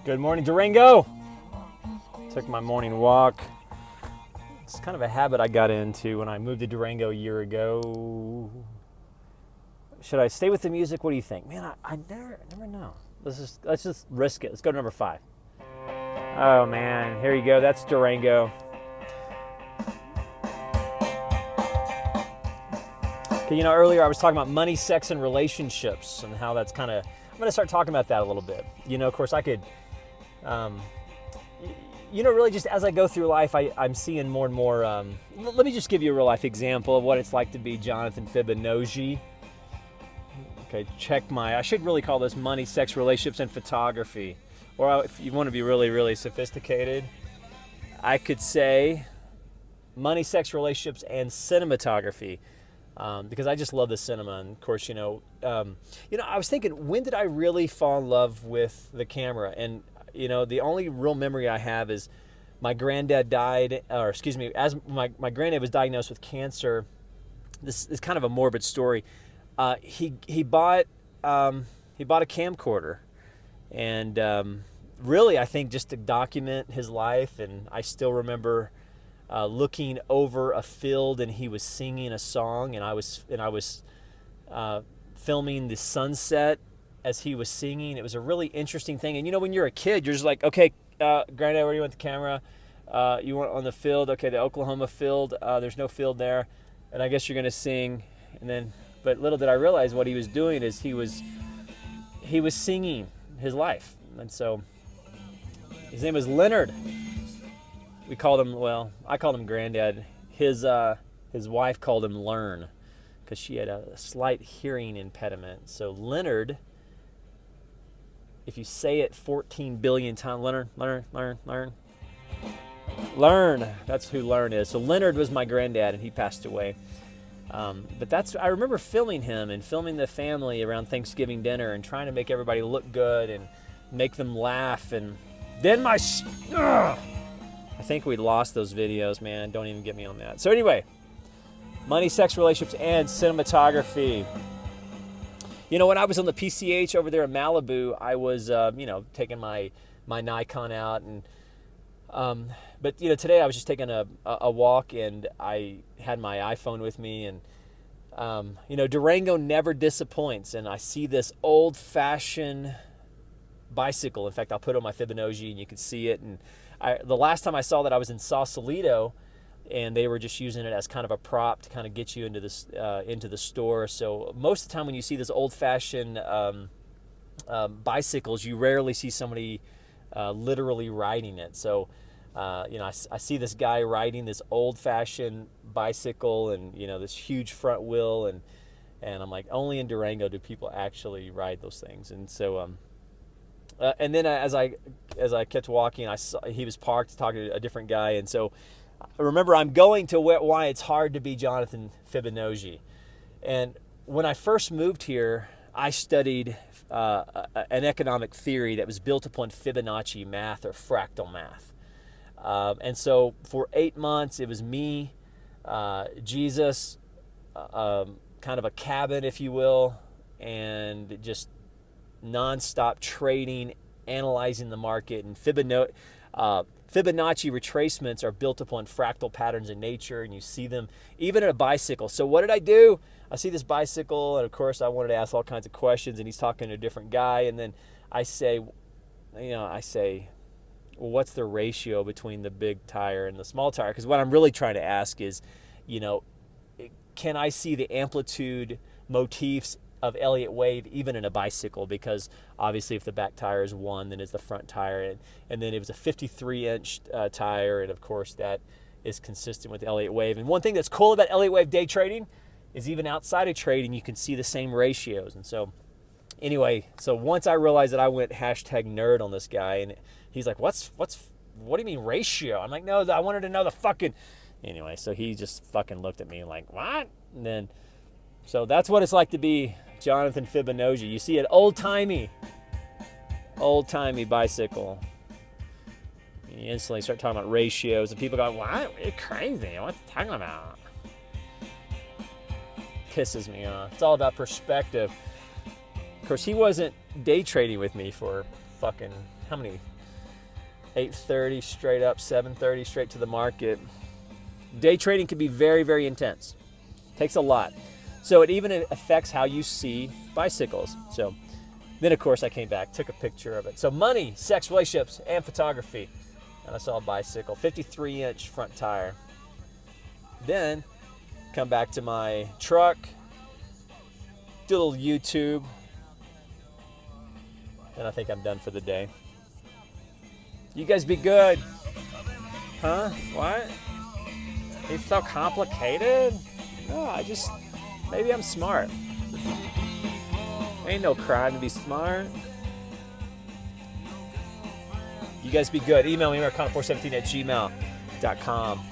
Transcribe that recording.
Good morning, Durango. Took my morning walk. It's kind of a habit I got into when I moved to Durango a year ago. Should I stay with the music? What do you think? Man, I never know. Let's just risk it. Let's go to number 5. Oh man, here you go. That's Durango. Okay, earlier I was talking about money, sex, and relationships and how that's kind of, I'm going to start talking about that a little bit. Of course I could, really just as I go through life, I'm seeing more and more, let me just give you a real life example of what it's like to be Jonathan Fibonacci. Okay, I should really call this money, sex, relationships, and photography. Or if you want to be really, really sophisticated, I could say money, sex, relationships, and cinematography. Because I just love the cinema. And of course, I was thinking, when did I really fall in love with the camera? And, the only real memory I have is my granddad died, as my granddad was diagnosed with cancer. This is kind of a morbid story. He bought a camcorder, and really, I think just to document his life. And I still remember looking over a field, and he was singing a song, and I was filming the sunset as he was singing. It was a really interesting thing. And when you're a kid, you're just like, okay, Granddad, where do you want the camera? You want on the field? Okay, the Oklahoma field. There's no field there, and I guess you're gonna sing. But little did I realize what he was doing is he was singing his life. And so his name was Leonard. I called him Granddad. His wife called him Learn because she had a slight hearing impediment. So Leonard, if you say it 14 billion times, Learn. That's who Learn is. So Leonard was my granddad, and he passed away. But I remember filming him and filming the family around Thanksgiving dinner and trying to make everybody look good and make them laugh. And then I think we lost those videos, man. Don't even get me on that. So anyway, money, sex, relationships, and cinematography. When I was on the PCH over there in Malibu, I was, taking my Nikon out. But today I was just taking a walk, and I had my iPhone with me. And, Durango never disappoints. And I see this old-fashioned bicycle. In fact, I'll put it on my Fibonacci, and you can see it. And the last time I saw that, I was in Sausalito, and they were just using it as kind of a prop to kind of get you into the store. So most of the time when you see this old-fashioned bicycles, you rarely see somebody literally riding it. So I see this guy riding this old-fashioned bicycle, and this huge front wheel, and I'm like, only in Durango do people actually ride those things. And so and then as I kept walking, I saw he was parked talking to a different guy. And so remember, I'm going to why it's hard to be Jonathan Fibonacci. And when I first moved here, I studied an economic theory that was built upon Fibonacci math, or fractal math. And so for 8 months, it was me, Jesus, kind of a cabin, if you will, and just nonstop trading, analyzing the market. And Fibonacci retracements are built upon fractal patterns in nature, and you see them even in a bicycle. So what did I do? I see this bicycle, and of course I wanted to ask all kinds of questions, and he's talking to a different guy, and then I say, well, what's the ratio between the big tire and the small tire? Because what I'm really trying to ask is, can I see the amplitude motifs of Elliott wave even in a bicycle? Because obviously if the back tire is 1, then it's the front tire, and then it was a 53-inch tire, and of course that is consistent with Elliott wave. And one thing that's cool about Elliott wave day trading is even outside of trading, you can see the same ratios. And so anyway, so once I realized that, I went #nerd on this guy, and he's like, what do you mean ratio? I'm like, no, I wanted to know the fucking, anyway, so he just fucking looked at me like, what? And then, so that's what it's like to be Jonathan Fibonacci. You see an old-timey bicycle. You instantly start talking about ratios, and people go, what? You're crazy. What are you talking about? Pisses me off. It's all about perspective. Of course, he wasn't day trading with me for fucking, how 8:30 straight up, 7:30 straight to the market. Day trading can be very, very intense. Takes a lot. So it even affects how you see bicycles. So then, of course, I came back, took a picture of it. So money, sex, relationships, and photography. And I saw a bicycle, 53-inch front tire. Then come back to my truck, do a little YouTube, and I think I'm done for the day. You guys be good. Huh? What? It's so complicated? No, maybe I'm smart. Ain't no crime to be smart. You guys be good. Email me, marcon417@gmail.com.